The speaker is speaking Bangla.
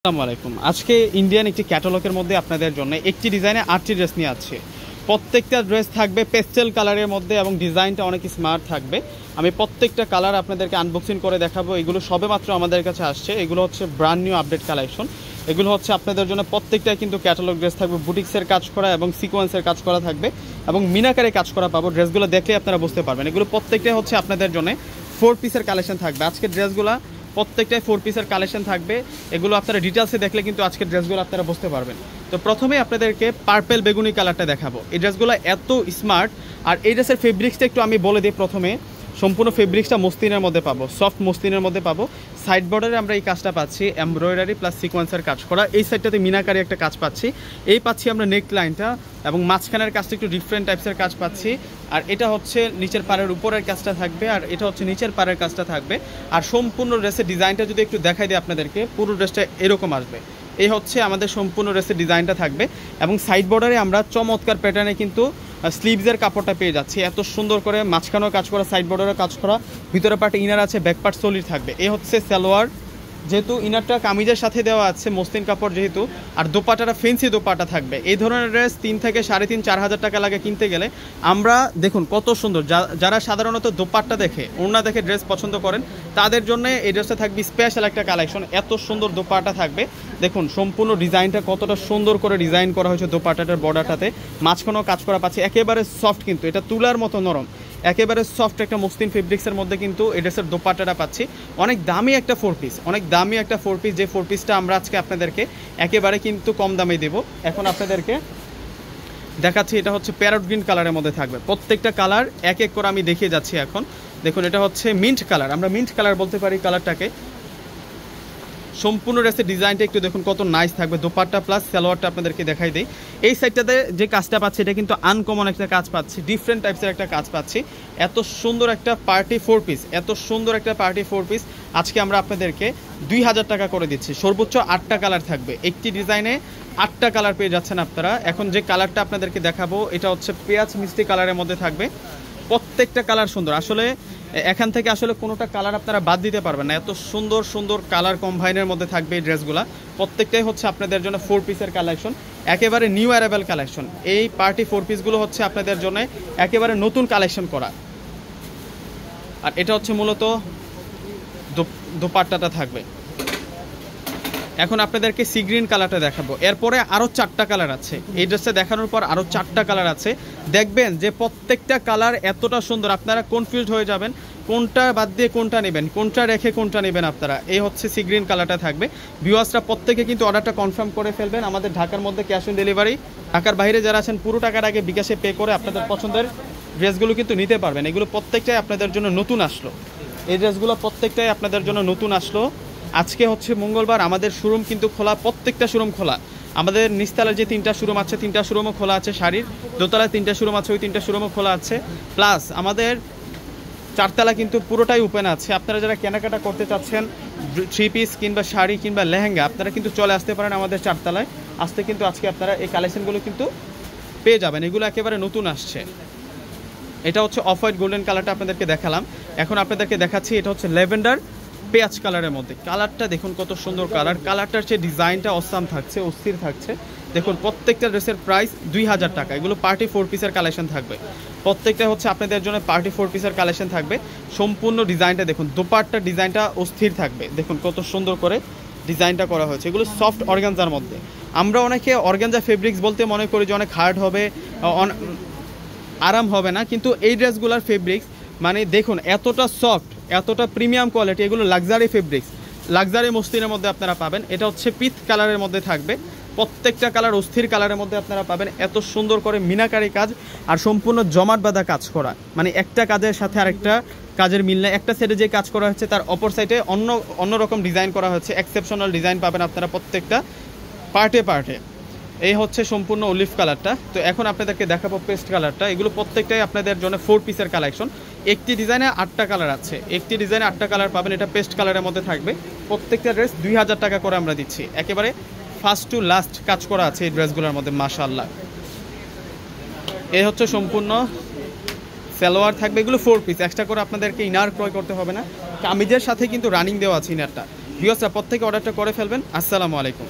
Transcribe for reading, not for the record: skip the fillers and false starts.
আসসালামু আলাইকুম। আজকে ইন্ডিয়ান একটি ক্যাটালগের মধ্যে আপনাদের জন্য একটি ডিজাইনে 8টি ড্রেস নিয়ে আছে। প্রত্যেকটা ড্রেস থাকবে পেস্টেল কালারের মধ্যে এবং ডিজাইনটা অনেক স্মার্ট থাকবে। আমি প্রত্যেকটা কালার আপনাদেরকে আনবক্সিং করে দেখাবো। এগুলো সবেমাত্র আমাদের কাছে আসছে। এগুলো হচ্ছে ব্র্যান্ড নিউ আপডেট কালেকশন। এগুলো হচ্ছে আপনাদের জন্য প্রত্যেকটাই কিন্তু ক্যাটালগ ড্রেস থাকবে, বুটিক্সের কাজ করা এবং সিকোয়েন্সের কাজ করা থাকবে এবং মিনাকারে কাজ করা পাবো। ড্রেসগুলো দেখলে আপনারা বুঝতে পারবেন এগুলো প্রত্যেকটাই হচ্ছে আপনাদের জন্য 4 পিসের কালেকশন থাকবে। আজকের ড্রেসগুলো প্রত্যেকটাই 4 পিসের কালেকশন থাকবে। এগুলো আপনারা ডিটেলসে দেখলে কিন্তু আজকের ড্রেসগুলো আপনারা বুঝতে পারবেন। তো প্রথমে আপনাদেরকে পার্পেল বেগুনি কালারটা দেখাবো। এই ড্রেসগুলো এত স্মার্ট। আর এই ড্রেসের ফেব্রিক্সটা একটু আমি বলে দিই। প্রথমে সম্পূর্ণ ফেব্রিক্সটা মসলিনের মধ্যে পাবো, সফট মসলিনের মধ্যে পাবো। সাইড বর্ডারে আমরা এই কাজটা পাচ্ছি এমব্রয়ডারি প্লাস সিকোয়েন্সের কাজ করা। এই সাইডটাতে মিনাকারি একটা কাজ পাচ্ছি। এই পাচ্ছি আমরা নেক লাইনটা এবং মাঝখানের কাজটা একটু ডিফারেন্ট টাইপসের কাজ পাচ্ছি। আর এটা হচ্ছে নিচের পাড়ের উপরের কাজটা থাকবে, আর এটা হচ্ছে নিচের পাড়ের কাজটা থাকবে। আর সম্পূর্ণ ড্রেসের ডিজাইনটা যদি একটু দেখাই দিই আপনাদেরকে, পুরো ড্রেসটা এরকম আসবে। এই হচ্ছে আমাদের সম্পূর্ণ ড্রেসের ডিজাইনটা থাকবে এবং সাইড বর্ডারে আমরা চমৎকার প্যাটার্নে কিন্তু স্লিভসের কাপড়টা পেয়ে যাচ্ছি। এত সুন্দর করে মাঝখানেও কাজ করা, সাইড বর্ডারেও কাজ করা, ভিতরে পার্টে ইনার আছে, ব্যাক পার্ট সলিড থাকবে। এই হচ্ছে সালোয়ার, যেহেতু ইনারটা কামিজের সাথে দেওয়া আছে মসলিন কাপড় যেহেতু, আর দোপাটাটা ফেন্সি দোপাটা থাকবে। এই ধরনের ড্রেস 3 থেকে 3.5-4 হাজার টাকা লাগে কিনতে গেলে। আমরা দেখুন কত সুন্দর, যারা সাধারণত দোপাট্টা দেখে ওড়না দেখে ড্রেস পছন্দ করেন তাদের জন্য এই ড্রেসটা থাকবে স্পেশাল একটা কালেকশন। এত সুন্দর দোপাটা থাকবে। দেখুন সম্পূর্ণ ডিজাইনটা কতটা সুন্দর করে ডিজাইন করা হয়েছে দোপাটাটার বর্ডারটাতে, মাঝখানেও কাজ করা পাচ্ছে। একেবারে সফট, কিন্তু এটা তুলার মতো নরম, একেবারে সফট একটা মসলিন ফেব্রিক্সের মধ্যে কিন্তু এই ড্রেসের দোপাট্টাটা পাচ্ছি। অনেক দামি একটা 4 পিস, অনেক দামি একটা 4 পিস, যে 4 পিসটা আমরা আজকে আপনাদেরকে একেবারে কিন্তু কম দামে দেব। এখন আপনাদেরকে দেখাচ্ছি, এটা হচ্ছে প্যারট গ্রিন কালারের মধ্যে থাকবে। প্রত্যেকটা কালার এক এক করে আমি দেখিয়ে যাচ্ছি। এখন দেখুন এটা হচ্ছে মিন্ট কালার, আমরা মিন্ট কালার বলতে পারি কালারটাকে। সম্পূর্ণ ড্রেসের ডিজাইনটা একটু দেখুন কত নাইস থাকবে। দোপাট্টা প্লাস সালোয়ারটা আপনাদেরকে দেখাই দেই। এই সাইডটাতে যে কাজটা পাচ্ছি এটা কিন্তু আনকমন একটা কাজ পাচ্ছি, ডিফারেন্ট টাইপসের একটা কাজ পাচ্ছি। এত সুন্দর একটা পার্টি 4 পিস, এত সুন্দর একটা পার্টি 4 পিস আজকে আমরা আপনাদেরকে 2000 টাকা করে দিচ্ছি। সর্বোচ্চ 8টা কালার থাকবে। একটি ডিজাইনে 8টা কালার পেয়ে যাচ্ছেন আপনারা। এখন যে কালারটা আপনাদেরকে দেখাবো এটা হচ্ছে পেঁয়াজ মিষ্টি কালারের মধ্যে থাকবে। প্রত্যেকটা কালার সুন্দর, আসলে এখান থেকে আসলে কোনোটা কালার আপনারা বাদ দিতে পারবেন না। এত সুন্দর সুন্দর কালার কম্বাইনের মধ্যে থাকবে এই ড্রেসগুলো। প্রত্যেকটাই হচ্ছে আপনাদের জন্য 4 পিসের কালেকশন, একেবারে নিউ অ্যারাইভাল কালেকশন। এই পার্টি 4 পিসগুলো হচ্ছে আপনাদের জন্য একেবারে নতুন কালেকশন করা। আর এটা হচ্ছে মূলত দোপাট্টাটা থাকবে। এখন আপনাদেরকে সি গ্রিন কালারটা দেখাবো। এরপরে আরও 4টা কালার আছে। এই ড্রেসটা দেখানোর পর আরও 4টা কালার আছে। দেখবেন যে প্রত্যেকটা কালার এতটা সুন্দর, আপনারা কনফিউজড হয়ে যাবেন কোনটা বাদ দিয়ে কোনটা নেবেন, কোনটা রেখে কোনটা নেবেন আপনারা। এই হচ্ছে সি গ্রিন কালারটা থাকবে। ভিউয়ার্সরা প্রত্যেকে কিন্তু অর্ডারটা কনফার্ম করে ফেলবেন। আমাদের ঢাকার মধ্যে ক্যাশ অন ডেলিভারি, ঢাকার বাইরে যারা আছেন পুরো টাকার আগে বিকাশে পে করে আপনাদের পছন্দের ড্রেসগুলো কিন্তু নিতে পারবেন। এগুলো প্রত্যেকটাই আপনাদের জন্য নতুন আসলো। এই ড্রেসগুলো প্রত্যেকটাই আপনাদের জন্য নতুন আসলো। আজকে হচ্ছে মঙ্গলবার, আমাদের শোরুম কিন্তু খোলা, প্রত্যেকটা শোরুম খোলা। আমাদের নিচতলার যে 3টা শোরুম আছে 3টা শোরুমও খোলা আছে, শাড়ির দোতলায় 3টা শোরুম আছে, ওই 3টা শোরুমও খোলা আছে। প্লাস আমাদের 4তলা কিন্তু পুরোটাই ওপেন আছে। আপনারা যারা কেনাকাটা করতে চাচ্ছেন 3 পিস কিংবা শাড়ি কিংবা লেহেঙ্গা, আপনারা কিন্তু চলে আসতে পারেন আমাদের 4তলায়। আসতে কিন্তু আজকে আপনারা এই কালেকশনগুলো কিন্তু পেয়ে যাবেন। এগুলো একেবারে নতুন আসছে। এটা হচ্ছে অফ হোয়াইট গোল্ডেন কালারটা আপনাদেরকে দেখালাম। এখন আপনাদেরকে দেখাচ্ছি এটা হচ্ছে ল্যাভেন্ডার পেঁয়াজ কালারের মধ্যে। কালারটা দেখুন কত সুন্দর কালার, কালারটার যে ডিজাইনটা অসাম থাকছে, অস্থির থাকছে। দেখুন প্রত্যেকটা ড্রেসের প্রাইস 2000 টাকা। এগুলো পার্টি 4 পিসের কালেকশন থাকবে। প্রত্যেকটা হচ্ছে আপনাদের জন্য পার্টি 4 পিসের কালেকশন থাকবে। সম্পূর্ণ ডিজাইনটা দেখুন, দোপাট্টার ডিজাইনটা অস্থির থাকবে। দেখুন কত সুন্দর করে ডিজাইনটা করা হয়েছে। এগুলো সফট অর্গানজার মধ্যে। আমরা অনেকে অর্গানজা ফেব্রিক্স বলতে মনে করি যে অনেক হার্ড হবে, আরাম হবে না, কিন্তু এই ড্রেসগুলোর ফেব্রিক্স মানে দেখুন এতটা সফট, এতটা প্রিমিয়াম কোয়ালিটি। এগুলো লাক্সারি ফেব্রিক্স, লাক্সারি মসলিনের মধ্যে আপনারা পাবেন। এটা হচ্ছে পিচ কালারের মধ্যে থাকবে। প্রত্যেকটা কালার অস্থির কালারের মধ্যে আপনারা পাবেন। এত সুন্দর করে মিনাকারি কাজ আর সম্পূর্ণ জমাট বাঁধা কাজ করা, মানে একটা কাজের সাথে আরেকটা কাজের মিল নেই। একটা সাইডে যে কাজ করা হচ্ছে তার অপর সাইডে অন্যরকম ডিজাইন করা হচ্ছে। এক্সেপশনাল ডিজাইন পাবেন আপনারা প্রত্যেকটা পার্টে পার্টে। এই হচ্ছে সম্পূর্ণ অলিভ কালারটা। তো এখন আপনাদেরকে দেখাবো পেস্ট কালারটা। এগুলো প্রত্যেকটাই আপনাদের জন্য 4 পিসের কালেকশন। একটি ডিজাইনে 8টা কালার আছে, একটি ডিজাইনে 8টা কালার পাবেন। এটা পেস্ট কালারের মধ্যে থাকবে। প্রত্যেকটা ড্রেস 2000 টাকা করে আমরা দিচ্ছি। একেবারে ফার্স্ট টু লাস্ট কাজ করা আছে এই ড্রেসগুলোর মধ্যে, মাশাআল্লাহ। এই হচ্ছে সম্পূর্ণ সালোয়ার থাকবে। এগুলো 4 পিস, এক্সট্রা করে আপনাদেরকে ইনার ক্রয় করতে হবে না। কামিজের সাথে কিন্তু রানিং দেওয়া আছে ইনারটা। ভিউয়ার্সরা প্রত্যেকে অর্ডারটা করে ফেলবেন। আসসালামু আলাইকুম।